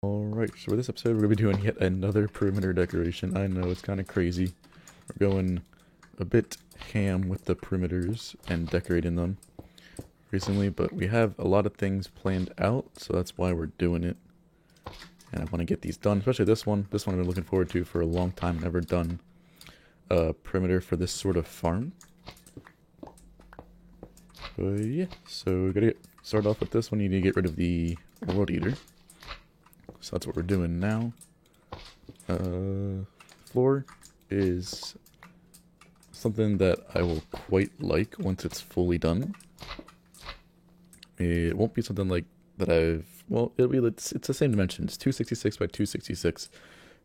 Alright, so for this episode we're going to be doing yet another perimeter decoration. I know, it's kind of crazy. We're going a bit ham with the perimeters and decorating them recently, but we have a lot of things planned out, so that's why we're doing it. And I want to get these done, especially this one. This one I've been looking forward to for a long time. Never done a perimeter for this sort of farm. But yeah, so we gotta start off with this one. You need to get rid of the World Eater. So that's what we're doing now. Floor is something that I will quite like once it's fully done. It won't be something like that it's the same dimensions, 266 by 266.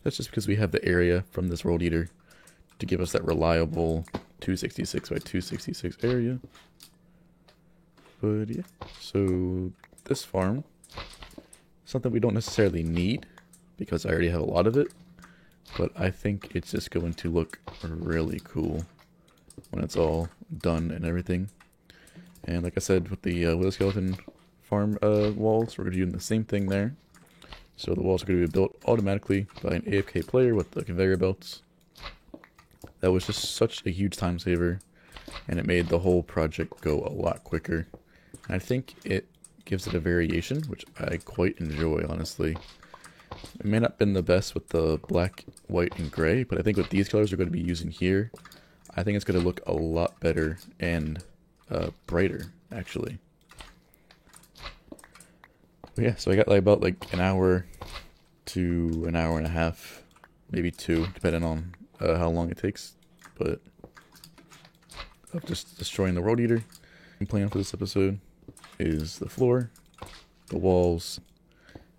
That's just because we have the area from this World Eater to give us that reliable 266 by 266 area. But yeah, so this farm, something we don't necessarily need because I already have a lot of it, but I think it's just going to look really cool when it's all done and everything. And like I said, with the Wheel Skeleton farm walls, we're going to be doing the same thing there. So the walls are going to be built automatically by an AFK player with the conveyor belts. That was just such a huge time saver, and it made the whole project go a lot quicker. And I think it gives it a variation, which I quite enjoy, honestly. It may not have been the best with the black, white, and gray, but I think with these colors we're going to be using here, I think it's going to look a lot better and brighter, actually. But yeah, so I got about an hour to an hour and a half, maybe two, depending on how long it takes, but of just destroying the World Eater. The plan for this episode is the floor, the walls.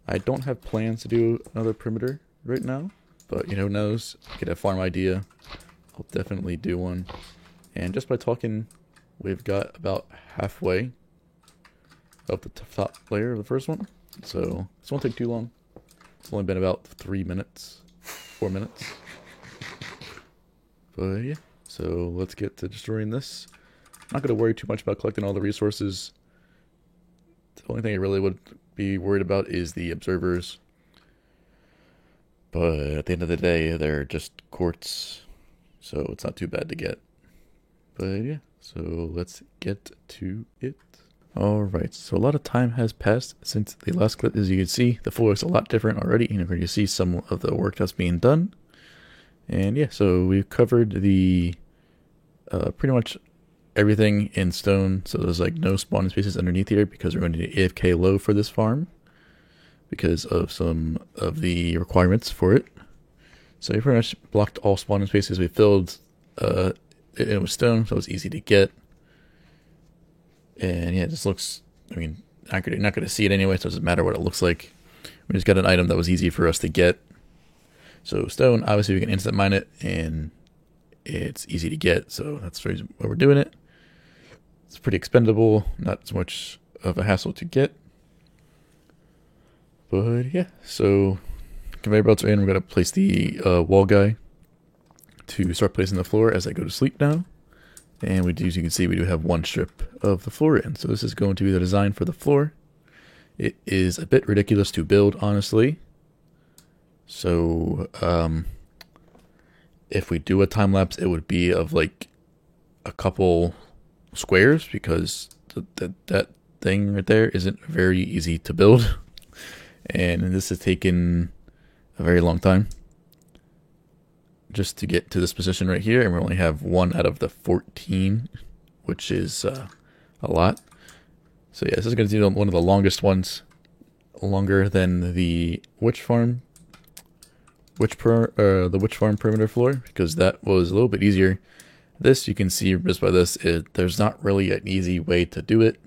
I don't have plans to do another perimeter right now, but who knows, get a farm idea, I'll definitely do one. And just by talking, we've got about halfway of the top layer of the first one, so this won't take too long. It's only been about 3 minutes, 4 minutes. But yeah, so let's get to destroying this. I'm not going to worry too much about collecting all the resources. The only thing I really would be worried about is the observers. But at the end of the day, they're just quartz, so it's not too bad to get. But yeah, so let's get to it. Alright, so a lot of time has passed since the last clip. As you can see, the floor looks a lot different already, and you can see some of the work that's being done. And yeah, so we've covered the pretty much everything in stone, so there's no spawning spaces underneath here because we're going to need AFK low for this farm because of some of the requirements for it. So we pretty much blocked all spawning spaces. We filled it with stone, so it's easy to get. And yeah, it just looks, you're not going to see it anyway, so it doesn't matter what it looks like. We just got an item that was easy for us to get. So stone, obviously we can instant mine it, and it's easy to get, so that's the reason why we're doing it. It's pretty expendable, not as much of a hassle to get. But yeah, so conveyor belts are in. We're going to place the wall guy to start placing the floor as I go to sleep now. And we do, as you can see, we do have one strip of the floor in. So this is going to be the design for the floor. It is a bit ridiculous to build, honestly. So if we do a time lapse, it would be of a couple squares because that thing right there isn't very easy to build, and this has taken a very long time just to get to this position right here, and we only have 1 out of the 14, which is a lot. So yeah, this is going to be one of the longest ones, longer than the witch farm perimeter floor, because that was a little bit easier. This, you can see just by this, there's not really an easy way to do it.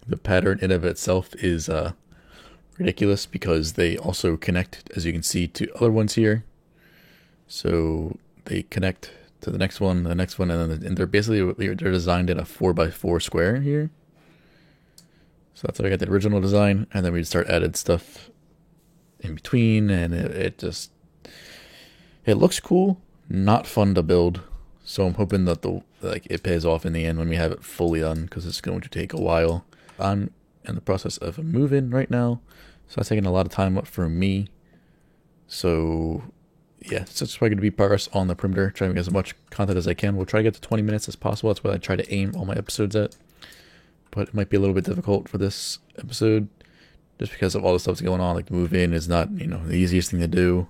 The pattern in of itself is ridiculous because they also connect, as you can see, to other ones here. So they connect to the next one, and then they're basically designed in a 4x4 square here. So that's how I got the original design, and then we start adding stuff in between, and it looks cool. Not fun to build, so I'm hoping that it pays off in the end when we have it fully done, because it's going to take a while. I'm in the process of moving right now, So that's taking a lot of time up for me. So yeah, so it's probably going to be progress on the perimeter, trying to get as much content as I can. We'll try to get to 20 minutes as possible. That's what I try to aim all my episodes at. But it might be a little bit difficult for this episode just because of all the stuff that's going on. Like, the move in is not, the easiest thing to do.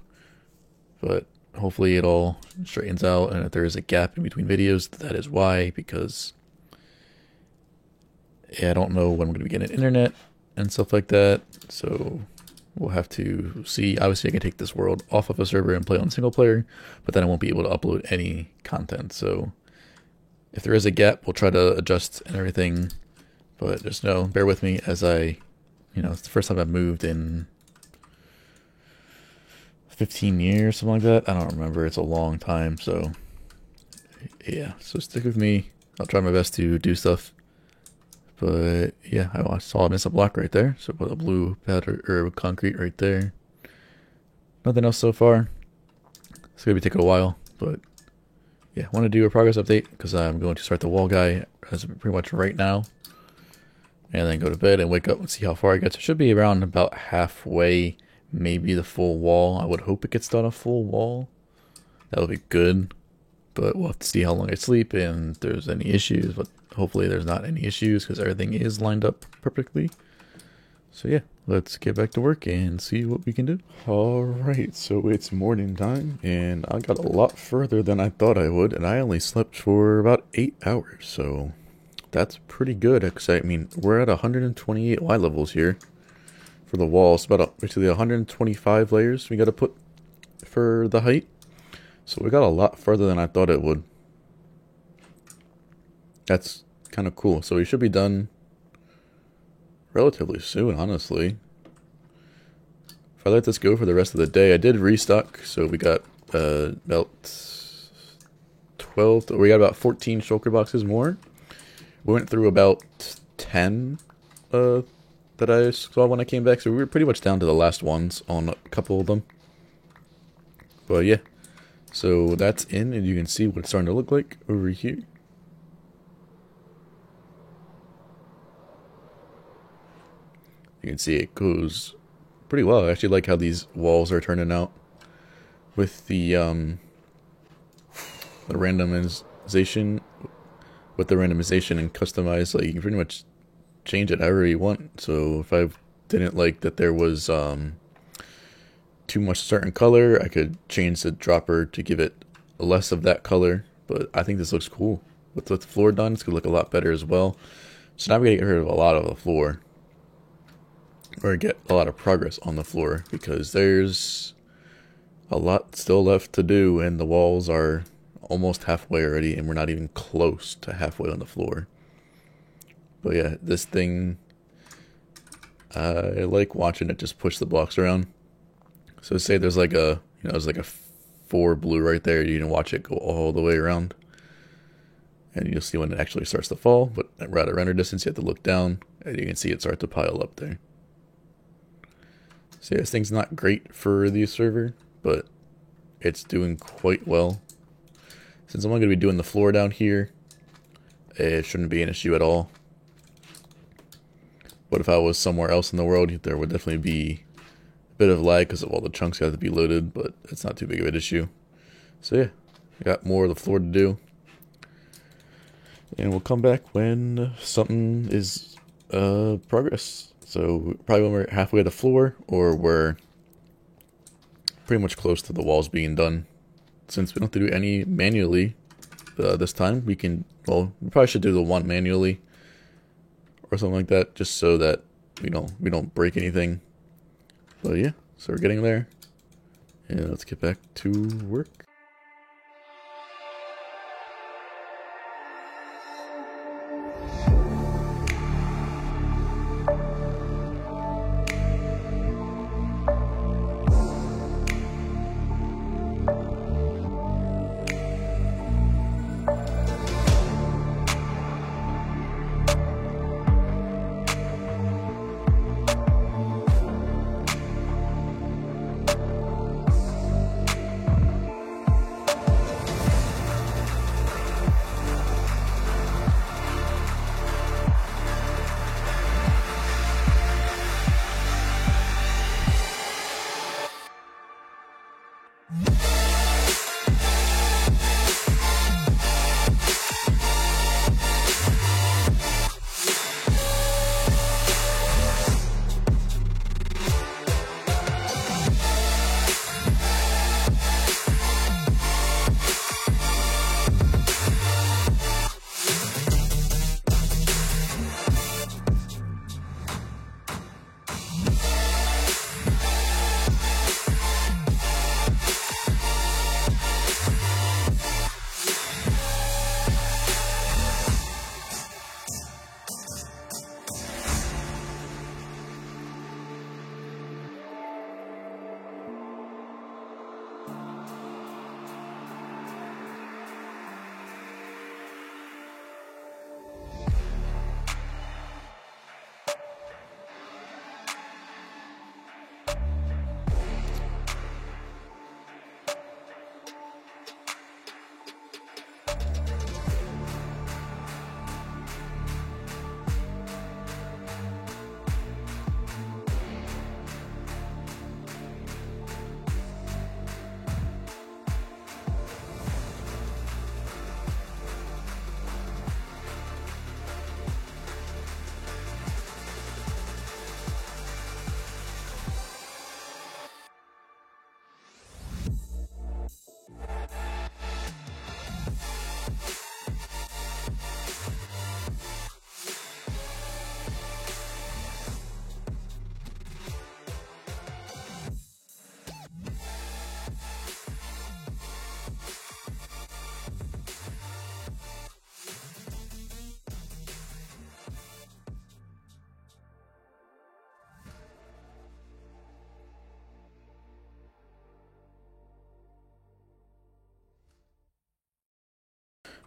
But hopefully it all straightens out. And if there is a gap in between videos, that is why. Because I don't know when I'm going to be getting internet and stuff like that. So we'll have to see. Obviously, I can take this world off of a server and play on single player, but then I won't be able to upload any content. So if there is a gap, we'll try to adjust and everything. But just bear with me as it's the first time I've moved in 15 years, something like that. I don't remember. It's a long time. So yeah, so stick with me. I'll try my best to do stuff. But yeah, I saw I missed a block right there. So put a blue powder or concrete right there. Nothing else so far. It's gonna be taking a while, but yeah, I want to do a progress update because I'm going to start the wall guy as pretty much right now, and then go to bed and wake up and see how far I get. So it should be around about halfway, maybe the full wall. I would hope it gets done a full wall. That would be good, but we'll have to see how long I sleep and if there's any issues. But hopefully there's not any issues because everything is lined up perfectly. So yeah, let's get back to work and see what we can do. Alright, so it's morning time and I got a lot further than I thought I would, and I only slept for about 8 hours, so that's pretty good. I mean, we're at 128 Y levels here for the walls, about actually 125 layers we got to put for the height. So we got a lot further than I thought it would. That's kind of cool. So we should be done relatively soon, honestly. If I let this go for the rest of the day, I did restock, so we got about 14 shulker boxes more. We went through about 10 that I saw when I came back, so we were pretty much down to the last ones on a couple of them. But yeah, so that's in, and you can see what it's starting to look like over here. You can see it goes pretty well. I actually like how these walls are turning out with the randomization. With the randomization and customize, like, you can pretty much change it however you want. So if I didn't like that there was too much certain color, I could change the dropper to give it less of that color. But I think this looks cool. With the floor done, it's gonna look a lot better as well. So now we're gonna get rid of a lot of the floor, or get a lot of progress on the floor, because there's a lot still left to do and the walls are almost halfway already, and we're not even close to halfway on the floor. But yeah, this thing, I like watching it just push the blocks around. So say there's like there's like a 4 blue right there, you can watch it go all the way around, and you'll see when it actually starts to fall. But at a render distance, you have to look down, and you can see it start to pile up there. So yeah, this thing's not great for the server, but it's doing quite well. Since I'm only going to be doing the floor down here, it shouldn't be an issue at all. But if I was somewhere else in the world, there would definitely be a bit of lag because of all the chunks that have to be loaded, but it's not too big of an issue. So yeah, I got more of the floor to do. And we'll come back when something is progress. So probably when we're halfway to the floor, or we're pretty much close to the walls being done. Since we don't have to do any manually this time, we probably should do the one manually or something like that, just so that we don't break anything. But yeah, so we're getting there, and let's get back to work.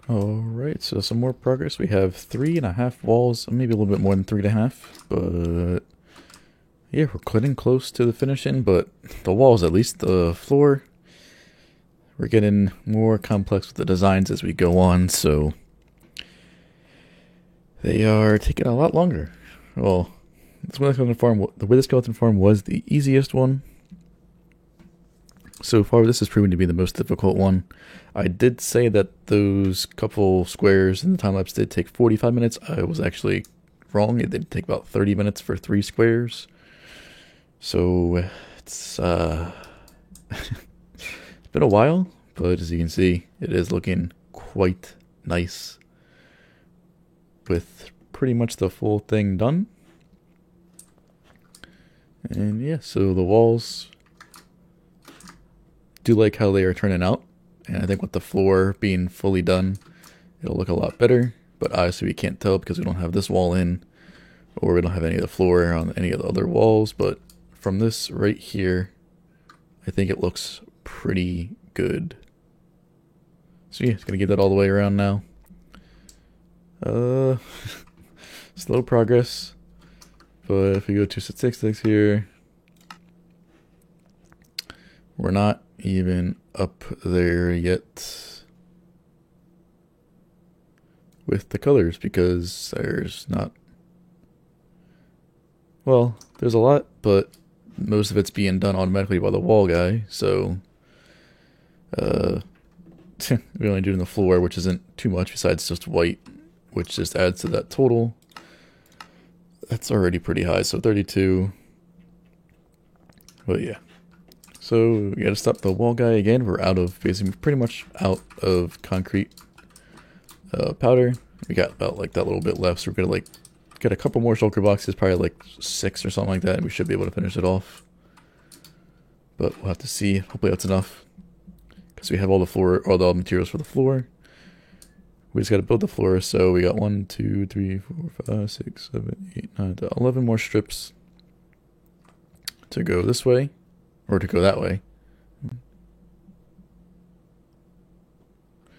Alright, so some more progress. We have 3.5 walls, maybe a little bit more than 3.5, but yeah, we're getting close to the finishing, but the walls, at least the floor, we're getting more complex with the designs as we go on, so they are taking a lot longer. Well, the Wither Skeleton Farm was the easiest one. So far, this has proven to be the most difficult one. I did say that those couple squares in the time lapse did take 45 minutes. I was actually wrong. It did take about 30 minutes for 3 squares. So it's it's been a while, but as you can see, it is looking quite nice with pretty much the full thing done. And yeah, so the walls do like how they are turning out, and I think with the floor being fully done, it'll look a lot better. But obviously we can't tell because we don't have this wall in, or we don't have any of the floor on any of the other walls. But from this right here, I think it looks pretty good. So yeah, it's gonna give that all the way around now. Slow progress, but if we go to statistics here, we're not even up there yet with the colors because there's not, well, there's a lot, but most of it's being done automatically by the wall guy, so we're only doing the floor, which isn't too much besides just white, which just adds to that total. That's already pretty high, so 32. But yeah. So we gotta stop the wall guy again. We're out of, basically pretty much out of concrete powder. We got about like that little bit left, so we're gonna like get a couple more shulker boxes, probably like 6 or something like that, and we should be able to finish it off. But we'll have to see. Hopefully that's enough, because we have all the floor, all the materials for the floor. We just got to build the floor, so we got 1, 2, 3, 4, 5, 6, 7, 8, 9, 11 more strips to go this way, or to go that way.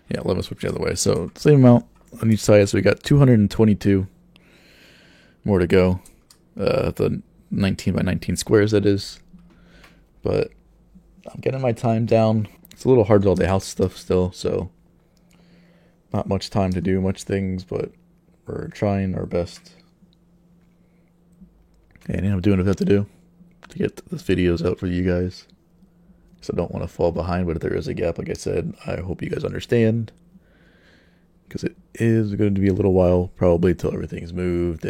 Yeah, 11 switch the other way, so same amount on each side, so we got 222 more to go. The 19 by 19 squares, that is. But I'm getting my time down. It's a little hard with all the house stuff still, so not much time to do much things, but we're trying our best. And I'm doing what I have to do to get the videos out for you guys. So I don't want to fall behind, but if there is a gap, like I said, I hope you guys understand. Because it is going to be a little while, probably, till everything's moved.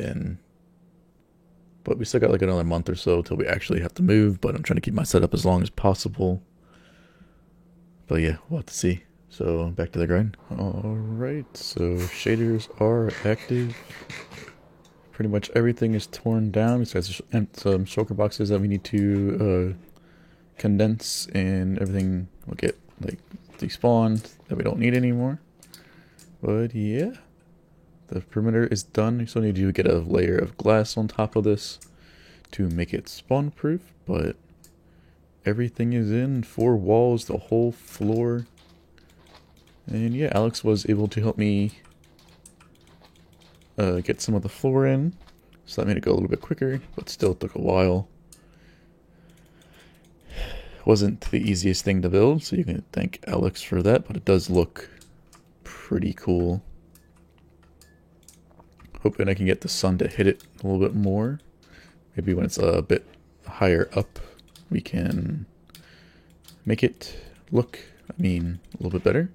But we still got like another month or so till we actually have to move. But I'm trying to keep my setup as long as possible. But yeah, we'll have to see. So back to the grind. Alright, so shaders are active. Pretty much everything is torn down besides some shulker boxes that we need to condense, and everything will get like despawned that we don't need anymore. But yeah, the perimeter is done. You still need to get a layer of glass on top of this to make it spawn proof, but everything is in, 4 walls, the whole floor. And yeah, Alex was able to help me get some of the floor in, so that made it go a little bit quicker, but still took a while. Wasn't the easiest thing to build, so you can thank Alex for that, but it does look pretty cool. Hoping I can get the sun to hit it a little bit more. Maybe when it's a bit higher up, we can make it look, a little bit better.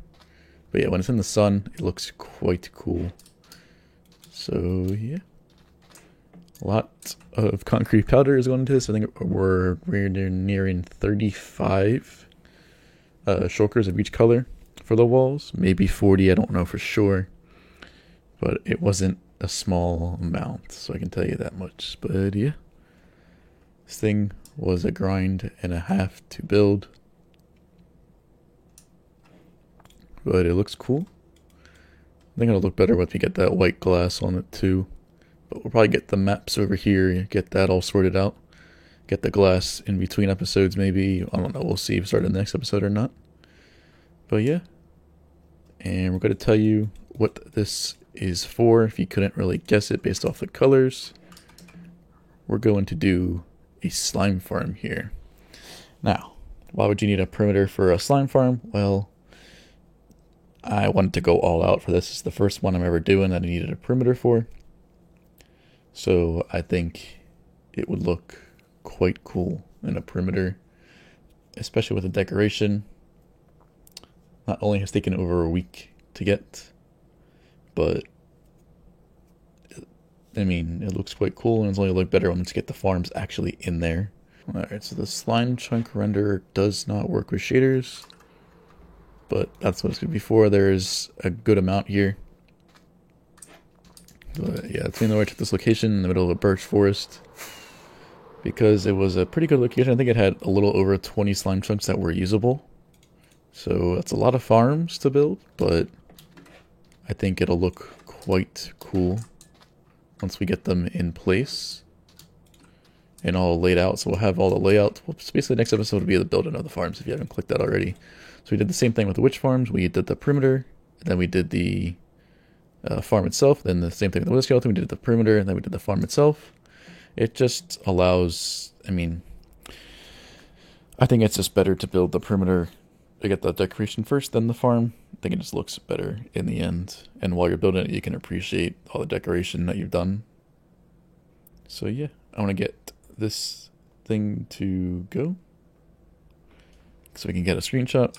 But yeah, when it's in the sun, it looks quite cool. So yeah, a lot of concrete powder is going into this. I think we're nearing 35 shulkers of each color for the walls. Maybe 40, I don't know for sure. But it wasn't a small amount, so I can tell you that much. But yeah, this thing was a grind and a half to build. But it looks cool. I think it'll look better once we get that white glass on it too. But we'll probably get the maps over here, get that all sorted out. Get the glass in between episodes maybe. I don't know, we'll see if we start the next episode or not. But yeah, and we're going to tell you what this is for if you couldn't really guess it based off the colors. We're going to do a slime farm here. Now, why would you need a perimeter for a slime farm? Well, I wanted to go all out for this. It's the first one I'm ever doing that I needed a perimeter for. So I think it would look quite cool in a perimeter, especially with the decoration. Not only has taken over a week to get, but I mean, it looks quite cool, and it's only look better once you get the farms actually in there. Alright, so the slime chunk renderer does not work with shaders, but that's what it's going to be for. There's a good amount here. But yeah, it's mainly where I took this location in the middle of a birch forest, because it was a pretty good location. I think it had a little over 20 slime chunks that were usable. So that's a lot of farms to build, but I think it'll look quite cool once we get them in place and all laid out. So we'll have all the layouts. Well, basically the next episode will be the building of the farms if you haven't clicked that already. So we did the same thing with the witch farms. We did the perimeter, and then we did the farm itself. Then the same thing with the wither skeleton. We did the perimeter, and then we did the farm itself. It just allows, I mean, I think it's just better to build the perimeter to get the decoration first, then the farm. I think it just looks better in the end. And while you're building it, you can appreciate all the decoration that you've done. So yeah, I want to get this thing to go so we can get a screenshot.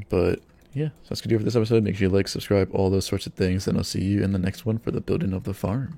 But yeah, so that's going to do it for this episode. Make sure you like, subscribe, all those sorts of things. And I'll see you in the next one for the building of the farms.